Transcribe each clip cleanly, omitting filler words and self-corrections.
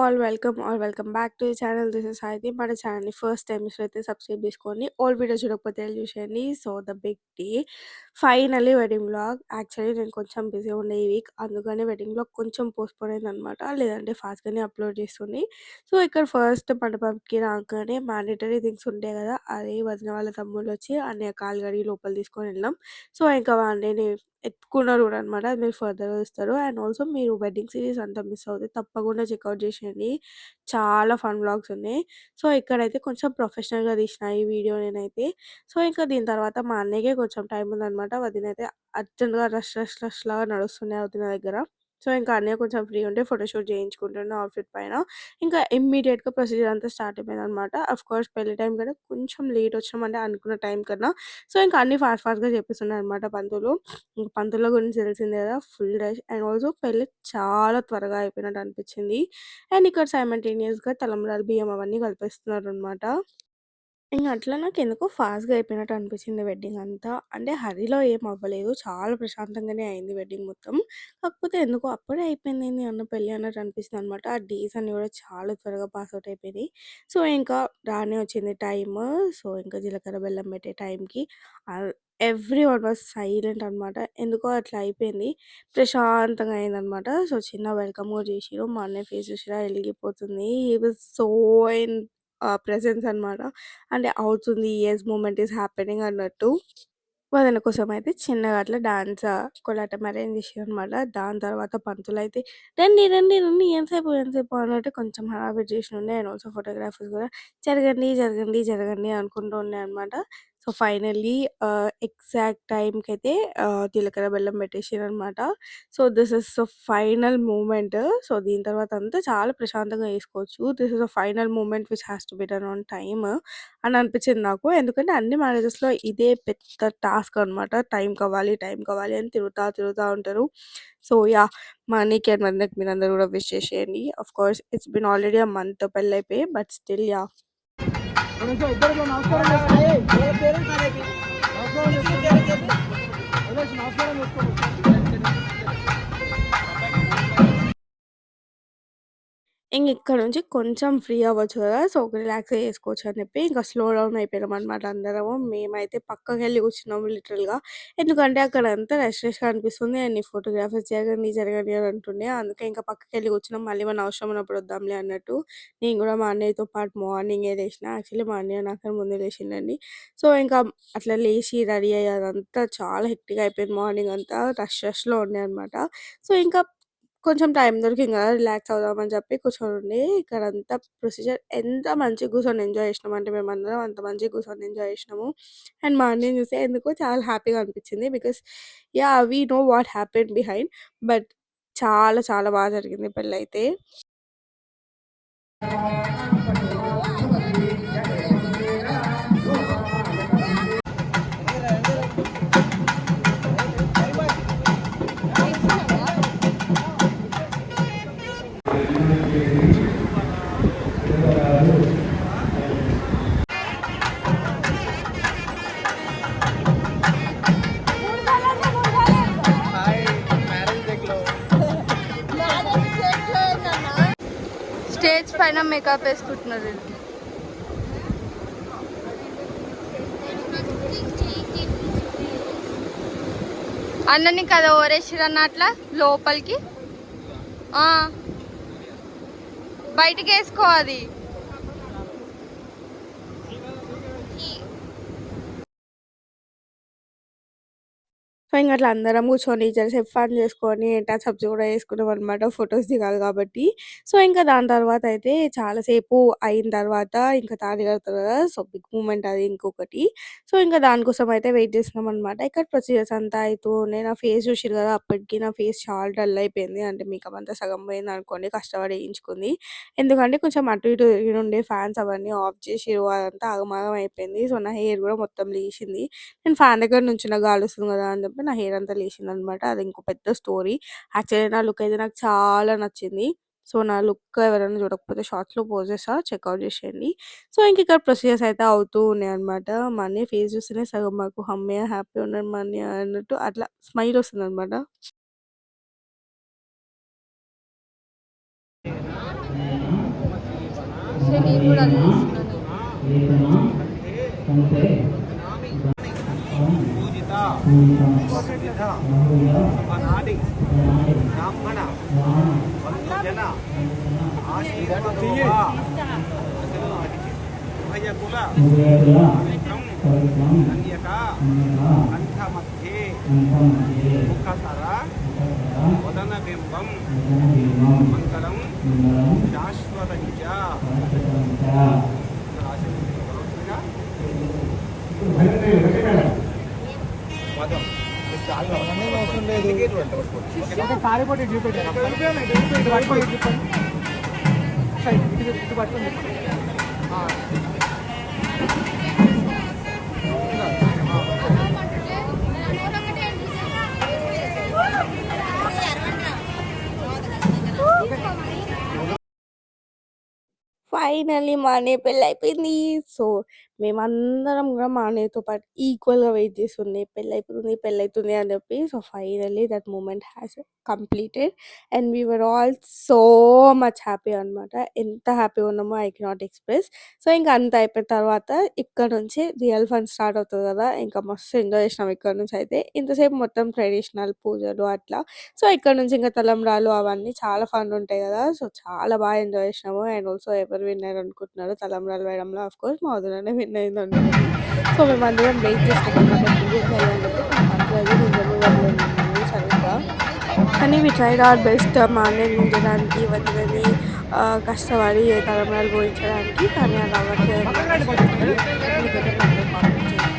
All welcome or welcome back to the channel. This is హాయిది. మన ఛానల్‌ని first time చూసినట్లయితే సబ్స్క్రైబ్ చేసుకోండి. ఆల్ వీడియోస్ చూడకపోతే వెళ్ళి చూసేయండి. So, the big day finally wedding vlog. Actually నేను కొంచెం బిజీగా ఉండే ఈ వీక్. అందుకని వెడ్డింగ్ వ్లాగ్ కొంచెం పోస్ట్‌పోన్ అయిందనమాట. లేదంటే ఫాస్ట్‌గానే అప్‌లోడ్ చేస్తుండే. సో, ఇక్కడ ఫస్ట్ మండపంకి రాగానే మ్యాండేటరీ థింగ్స్ ఉంటాయి కదా! అది వదిన వాళ్ళ తమ్ముళ్ళొచ్చి అన్నయ్య కాళ్ళు కడిగి లోపల తీసుకొని వెళ్ళాం. సో, ఇంకా వాడిని ఎత్తుకున్నారు కూడా అనమాట. అది మీరు ఫర్దర్‌గా చూస్తారు. అండ్ ఆల్సో మీరు వెడ్డింగ్ సీరీస్ అంతా మిస్ అవుతే తప్పకుండా చెక్‌ఔట్ చేసేయండి. చాలా ఫన్ వ్లాగ్స్ ఉన్నాయి. సో, ఇక్కడైతే కొంచెం ప్రొఫెషనల్‌గా తీసిన ఈ వీడియో నేనైతే. సో, ఇంకా దీని తర్వాత మా అన్నయ్యకే కొంచెం టైం ఉందనమాట. వదినైతే అర్జెంట్‌గా రష్‌లాగా నడుస్తుండే వదిన దగ్గర. సో, ఇంకా అన్నయ్య కొంచెం ఫ్రీ ఉంటే ఫోటోషూట్ చేయించుకుంటుండే అవుట్‌ఫిట్ పైన. ఇంకా ఇమ్మీడియేట్‌గా ప్రొసీజర్ అంతా స్టార్ట్ అయిపోయిందనమాట. ఆఫ్‌కోర్స్ పెళ్లి టైం కదా! కొంచెం లేట్ వచ్చినామంటే అనుకున్న టైం కన్నా. సో, ఇంకా అన్నీ ఫాస్ట్‌గా చేపిస్తున్నారనమాట పంతులు. ఇంక పంతుల గురించి తెలిసిందే కదా! ఫుల్ రష్ అండ్ ఆల్సో పెళ్లి చాలా త్వరగా అయిపోయినట్టు అనిపించింది. అండ్ ఇక్కడ సైమల్టేనియస్‌గా తలంబ్రాలు, బియ్యం అవన్నీ కలిపేస్తున్నారనమాట. ఇంగ అట్లా నాకెందుకో ఫాస్ట్‌గా అయిపోయినట్టు అనిపించింది వెడ్డింగ్ అంతా. అంటే హరీలో ఏం అవ్వలేదు. చాలా ప్రశాంతంగానే అయింది వెడ్డింగ్ మొత్తం. కాకపోతే ఎందుకో అప్పుడే అయిపోయిందేంది అన్న పెళ్లి అన్నట్టు అనిపిస్తుందనమాట. ఆ డేస్ అన్నీ కూడా చాలా త్వరగా పాస్ అవుట్ అయిపోయినాయి. సో, ఇంకా రానే వచ్చింది టైము. సో, ఇంకా జీలకర్ర బెల్లం పెట్టే టైంకి ఆహ్, ఎవ్రీవన్ వాస్ సైలెంట్ అనమాట. ఎందుకో అట్లా అయిపోయింది. ప్రశాంతంగా అయిందనమాట. సో, చిన్న వెల్కమ్ కూడా చేసిర్రు. మా అన్నయ్య ఫేస్ చూసిర్రా ఎలిగిపోతుంది. He was so in presence అనమాట. అంటే అవుతుంది. యెస్ మూమెంట్ ఈస్ హ్యాపెనింగ్ అన్నట్టు. వదిన కోసమయితే చిన్నగా అట్లా డాన్స్ కోలాటం అరేంజ్ చేసిర్రనమాట. దాని తర్వాత పంతులయితే "రండి, రండి, రండి ఎంతసేపు అన్నట్టు కొంచెం హడావిడి చేసినుండే. అండ్ ఆల్సో ఫోటోగ్రాఫర్స్ కూడా జరగండి, జరగండి, జరగండి అనుకుంటూ ఉండే అనమాట. సో, ఫైనల్లీ ఎగ్జాక్ట్ టైంకయితే జీలకర్ర బెల్లం పెట్టేసిర్రనమాట. So, this is the final moment. So, దీని తర్వాత అంతా చాలా ప్రశాంతంగా చేసుకోవచ్చు. This is the final moment which has to be done on time అని అనిపించింది నాకు. ఎందుకంటే అన్ని మ్యారేజెస్‌లో ఇదే పెద్ద టాస్క్ అనమాట. టైం కావాలి అని తిరుగుతా ఉంటారు. So, yeah! మా అన్నయ్యకి అండ్ వదినకి మీరందరూ కూడా విష్ చేసేయండి. Of course it's been already a month పెళ్లయిపోయి. But still yeah! ఇద్దరికి నమస్కారం చేసుకోండి. నమస్కారం చేసుకోండి. నమస్కారం చేసుకోండి. ఇంక ఇక్కడ నుంచి కొంచెం ఫ్రీ అవ్వచ్చు కదా! సో, రిలాక్స్‌గా చేసుకోవచ్చు అని చెప్పి ఇంకా స్లో డౌన్ అయిపోయామనమాట అందరము. మేమైతే పక్కకెళ్ళి కూర్చున్నాము లిటరల్‌గా. ఎందుకంటే అక్కడ అంతా రష్‌గా అనిపిస్తుంది. అండ్ ఈ ఫోటోగ్రాఫర్స్ జరగండి, జరగండి అని అంటుండే. అందుకే ఇంకా పక్కకెళ్ళి కూర్చున్నాం. మళ్ళీ మన అవసరం ఉన్నప్పుడు వద్దాంలే అన్నట్టు. నేను కూడా మా అన్నయ్యతో పాటు మార్నింగే లేసిన. యాక్చువల్లీ మా అన్నయ్య నాకన్నా ముందే లేచిండండి. సో, ఇంకా అట్లా లేచి రెడీ అయ్యి అదంతా చాలా హెక్టిక్‌గా అయిపోయింది మార్నింగ్ అంతా. రష్‌లో ఉండే అనమాట. సో, ఇంకా కొంచెం టైం దొరికింది కదా! రిలాక్స్ అవుదామని చెప్పి కూర్చొనుండి ఇక్కడంతా ప్రొసీజర్ ఎంత మంచిగా కూర్చొని ఎంజాయ్ చేసినామంటే మేమందరం అంత మంచిగా కూర్చొని ఎంజాయ్ చేసినాము. అండ్ మా అన్నయ్యని చూస్తే ఎందుకో చాలా హ్యాపీగా అనిపించింది. Because yeah! We know what happened behind. But చాలా చాలా బాగా జరిగింది పెళ్లయితే. స్టేజ్ పైన మేకప్ వేసుకుంటున్నారు వీళ్ళు. అన్నని కదా ఓరేసిరన్న అట్లా లోపలికి బయటికి వేసుకో అది. సో, ఇంక అట్లా అందరం కూర్చొని జరసేపు ఫన్ చేసుకొని టచ్‌అప్స్ కూడా చేసుకున్నామనమాట. ఫోటోస్ దిగాలి కాబట్టి. సో, ఇంకా దాని తర్వాతయితే చాలా సేపు అయిన తర్వాత ఇంకా తాళి కడతారు కదా! సో, బిగ్ మూమెంట్ అది ఇంకొకటి. సో, ఇంకా దానికోసం అయితే వెయిట్ చేస్తున్నామనమాట. ఇక్కడ ప్రొసీజర్స్ అంతా అయితూ ఉన్నాయి. నా ఫేస్ చూసిర్రు కదా! అప్పటికి నా ఫేస్ చాలా డల్ అయిపోయింది. అంటే మేకప్ అంతా సగం పోయిందనుకోండి కష్టపడి ఏయించుకుంది. ఎందుకంటే కొంచెం అటు ఇటు తిరిగినుండే ఫ్యాన్స్ అవన్నీ ఆఫ్ చేసిర్రు. అదంతా ఆగమాగం అయిపోయింది. సో, నా హెయిర్ కూడా మొత్తం లేశింది. నేను ఫ్యాన్ దగ్గర నుంచున్న గాలొస్తుంది గదా అని చెప్పి నా హెయిర్ అంతా లేచిందనమాట. అది ఇంకో పెద్ద స్టోరీ. యాక్చువల్లీ నా లుక్ అయితే నాకు చాలా నచ్చింది. సో, నా లుక్ ఎవరైనా చూడకపోతే షార్ట్స్‌లో పోస్ట్ చేస్తా చెక్‌ఔట్ చేసేయండి. సో, ఇంక ఇక్కడ ప్రొసీజర్స్ అయితే అవుతూ ఉన్నాయన్నమాట. మా అన్నయ్య ఫేస్ చూస్తేనే సగం మాకు హమ్మయ్య! హ్యాపీగా ఉన్నాడు మా అన్నయ్య అన్నట్టు అట్లా స్మైల్ వస్తుందనమాట. చూసి నేను కూడా అది తీసుకున్నాను. అనాది బ్రాహ్మణ జన ఆశీర్వాదోవా ఉభయకుల కన్యక కంఠమధ్యే ముఖతర వదనబింబం మంగళం శాశ్వతంచ. అవసరం లేదు. కారిపోటీ చూపెట్టాను ఇటు పట్టుకోండి. ఫైనల్లీ మా అన్నయ్య పెళ్ళైపోయింది. సో, మేమందరం గూడా మా అన్నయ్యతో పాటు ఈక్వల్‌గా వెయిట్ చేస్తుండే. పెళ్ళైతుంది అని చెప్పి. So, finally that moment has completed and we were all so much happy అనమాట. ఎంత హ్యాపీగా ఉన్నామో ఐ కెనాట్ ఎక్స్‌ప్రెస్. సో, ఇంక అంతా అయిపోయిన తర్వాత ఇక్కడ నుంచి రియల్ ఫన్ స్టార్ట్ అవుతది కదా! ఇంకా మస్తు ఎంజాయ్ చేసినాం ఇక్కడ నుంచి అయితే. ఇంతసేపు మొత్తం ట్రెడిషనల్ పూజలు అట్లా. సో, ఇక్కడ నుంచి ఇంక తలంబ్రాలు అవన్నీ చాలా ఫన్ ఉంటాయి కదా! సో, చాలా బాగా ఎంజాయ్ చేసినాము. అండ్ ఆల్సో ఎవరు విన్ అయ్యారు అనుకుంటున్నారు తలంబ్రాలు వేయడంలో ఆఫ్‌కోర్స్ మా వదిననే విన్ అయిందనమాట. సో, మేమందరం వెయిట్ చేస్తున్నామన్నమాట పూజలు చేయాలని చెప్పి. కానీ పంతులు అయితే నిజంగా సరిగ్గా. కానీ వి ట్రైడ్ అవర్ బెస్ట్ మా అన్నయ్యని గుంజడానికి, వదినని కష్టపడి తలంబ్రాలు పోయించడానికి. కానీ అది అవ్వట్లేదు. ఎందుకంటే మనతో కాంపీట్ చేయాలి.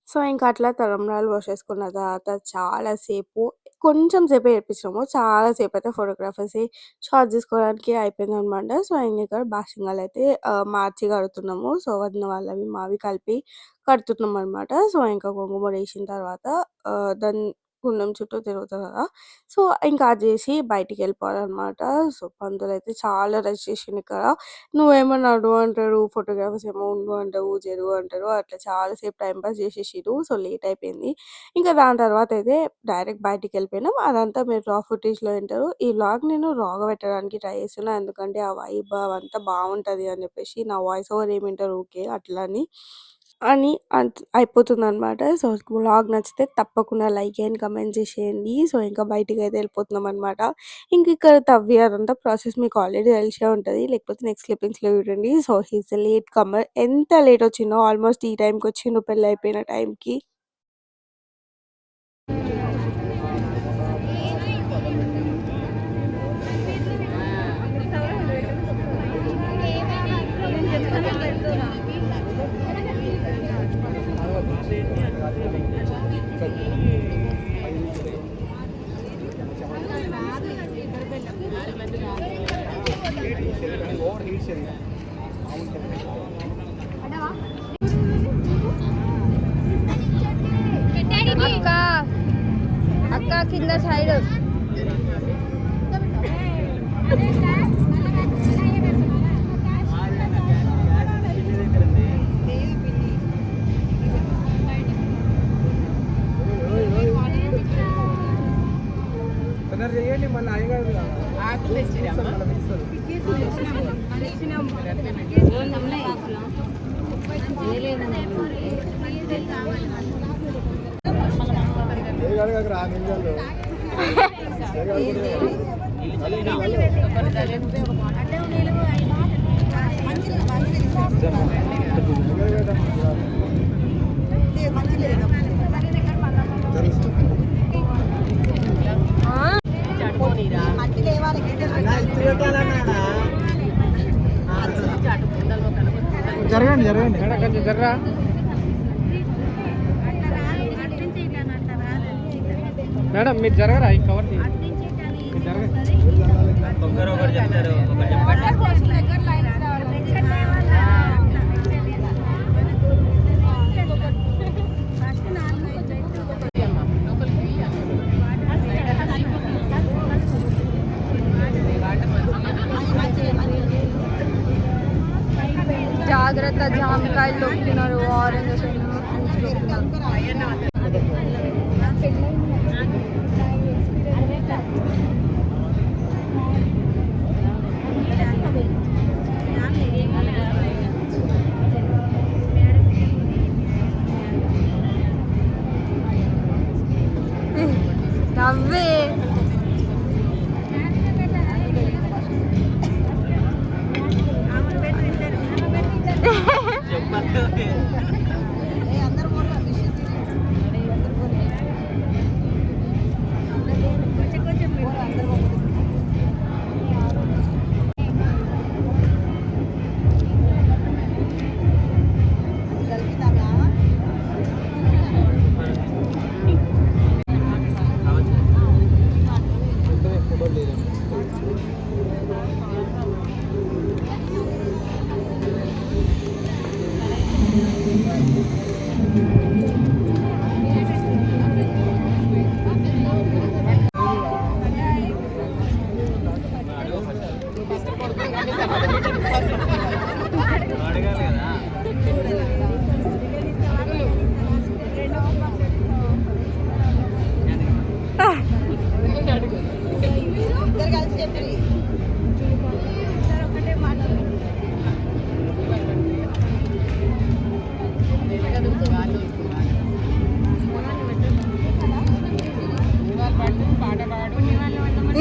సో, ఇంక అట్లా తలంబ్రాలు పోసేసుకున్న తర్వాత చాలా సేపు కొంచెం సేపే ఏడిపించినాము. చాలా సేపయితే ఫోటోగ్రాఫర్స్‌ని షార్ట్స్ తీసుకోవడానికి అయిపోయిందనమాట. సో, ఇంగిక్కడ బాసింగాలయితే మార్చి కడుతున్నాము. సో, వదిన వాళ్ళవి, మావి కలిపి కడుతున్నామనమాట. సో, ఇంకా కుంకుమడేసిన తర్వాత దాన్ని గుండం చుట్టూ తిరుగుతది కదా! సో, ఇంకా అది చేసి బయటికెళ్ళిపోవాలనమాట. సో, పంతులయితే చాలా రష్ చేసిండిక్కడ. నువ్వేమో నడు అంటాడు, ఫోటోగ్రాఫర్స్ ఏమో ఉండు అంటారు, జరుగు అంటారు. అట్లా చాలా సేపు టైమ్ పాస్ చేసేసిర్రు. సో, లేట్ అయిపోయింది. ఇంకా దాని తర్వాతయితే డైరెక్ట్ బయటికెళ్ళిపోయినాం. అదంతా మీరు రా ఫుటేజ్‌లో వింటారు. ఈ వ్లాగ్ నేను రాగా పెట్టడానికి ట్రై చేస్తున్నా. ఎందుకంటే ఆ వైబ్ అవంతా బావుంటది అని చెప్పేసి. నా వాయిస్ ఓవర్ ఏమి వింటారు ఊకే అట్లా అని అయిపోతుందనమాట. సో, వ్లాగ్ నచ్చితే తప్పకుండా లైక్ చేయండి, కామెంట్ చేసేయండి. సో, ఇంకా బయటికైతే వెళ్ళిపోతున్నామనమాట. ఇంకిక్కడ తవ్వి అదంతా ప్రాసెస్ మీకు ఆల్రెడీ తెలిసే ఉంటది. లేకపోతే నెక్స్ట్ క్లిప్పింగ్స్‌లో చూడండి. So, he is a late comer. ఎంత లేట్ వచ్చిండో ఆల్మోస్ట్ ఈ టైంకొచ్చిండు పెళ్లయిపోయిన టైంకి. ఓవర్ హీట్ చేయాలి. కింద సైడ్ తొందర చేయండి మళ్ళీ అయ్యగారు జరగండి జరగండి కొంచెం జర్రా మేడం మీరు జరగరా ఈ కవర్ జాగ్రత్త జామకాయలు దొక్కుతున్నారు ఆరెంజ్ నవ్వే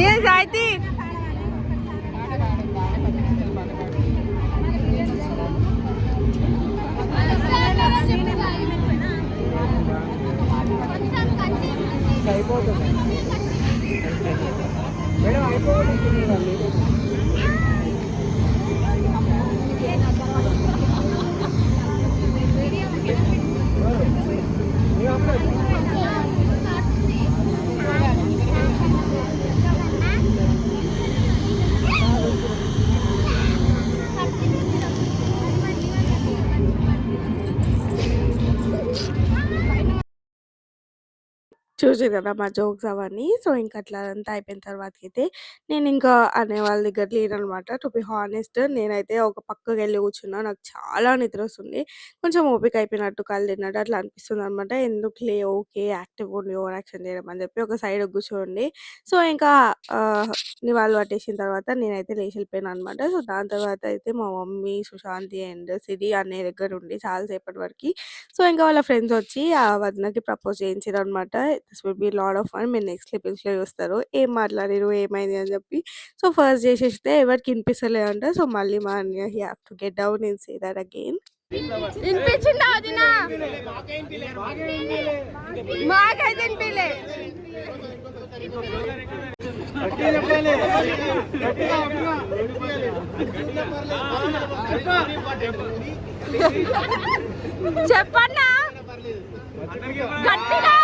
ఏ సాయితి అయిపోతుంది మేడం అయిపోతుంది చూసారు కదా మా జోక్స్ అవన్నీ. సో, ఇంక అట్లా అదంతా అయిపోయిన తర్వాతకైతే నేనింకా అనే వాళ్ళ దగ్గర లేననమాట. టు బీ హానెస్ట్ నేనైతే ఒక పక్కకెళ్ళి కూర్చున్నా. నాకు చాలా నిద్రొస్తుంది. కొంచెం ఓపిక అయిపోయినట్టు, కళ్ళు తిన్నట్టు అట్లా అనిపిస్తుందనమాట. ఎందుకులే ఓకే యాక్టివ్‌గా ఉండి ఓవర్ యాక్షన్ చేయడం అని చెప్పి ఒక సైడ్‌కి కూర్చోండి. సో, ఇంకా నివాళులు పట్టేసిన తర్వాత నేనైతే లేచి వెళ్ళిపోయాననమాట. సో, దాని తర్వాత అయితే మా మమ్మీ, సుశాంతి అండ్ సిరి అన్నయ్య దగ్గర ఉండి చాలా సేపటి వరకి సో, ఇంకా వాళ్ళ ఫ్రెండ్స్ వచ్చి ఆ వదినకి ప్రపోజ్ చేయించిర్రనమాట. This will be lot of fun. మీరు నెక్స్ట్ క్లిప్పింగ్స్‌లో చూస్తారు. ఏం మాట్లాడిర్రు, ఏమైంది అని చెప్పి. సో, ఫస్ట్ చేసేస్తే ఎవరికీ ఇనిపిస్తలేదంట. సో, మళ్ళీ మా అన్నయ్య he have to get down and say that again. వినిపించిందా వదినా? మాకైతే వినిపిలే. చెప్పన్నా గట్టిగా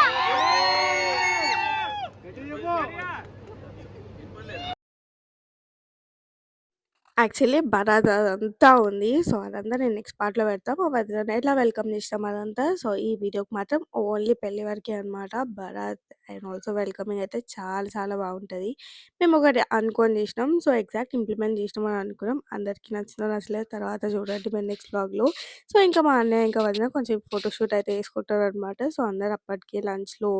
యాక్చువల్లీ బరాత్ అదంతా ఉంది. సో, అదంతా నేను నెక్స్ట్ పార్ట్‌లో పెడతా. మా వదినని ఎట్లా వెల్కమ్ చేసినాం అదంతా. సో, ఈ వీడియోకి మాత్రం ఓన్లీ పెళ్లి వరకే అనమాట. బరాత్ అండ్ ఆల్సో వెల్కమింగ్ అయితే చాలా చాలా బాగుంటుంది. మేము ఒకటి అనుకోని చేసినాం. సో, ఎగ్జాక్ట్ ఇంప్లిమెంట్ చేసినాం అని అనుకున్నాం. అందరికీ నచ్చిందో నచ్చలేదో తర్వాత చూడండి మరి నెక్స్ట్ వ్లాగ్‌లో. సో, ఇంకా మా అన్నయ్య ఇంకా వదిన కొంచెం ఫోటోషూట్ అయితే చేసుకుంటారనమాట. సో, అందరూ అప్పటికి లంచ్‌లో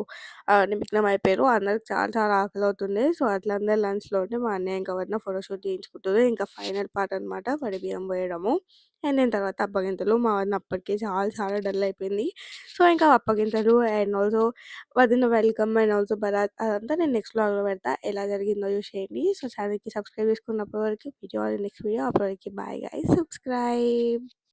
నిమగ్నం అయిపోయారు. అందరికి చాలా చాలా ఆకలవుతుండే. సో, అట్లా అందరూ లంచ్‌లో ఉంటే మా అన్నయ్య ఇంకా వదిన ఫోటోషూట్ చేయించుకుంటుర్రు. ఇంకా ఫైనల్ పార్ట్ అనమాట వడి బియ్యం పోయడము. అండ్ దాని తర్వాత అప్పగింతలు. మా వదిన అప్పటికే చాలా చాలా డల్ అయిపోయింది. సో, ఇంకా అప్పగింతలు అండ్ ఆల్సో వదిన వెల్కమ్ అండ్ ఆల్సో బరాత్ అదంతా నేను నెక్స్ట్ వ్లాగ్‌లో పెడతా. ఎలా జరిగిందో చూసేయండి. సో, ఛానెల్‌కి సబ్స్క్రైబ్ చేసుకున్నప్పటి వరకు వీడియో నెక్స్ట్ వీడియో అప్పటి వరకు బాయ్ గైస్ సబ్స్క్రైబ్.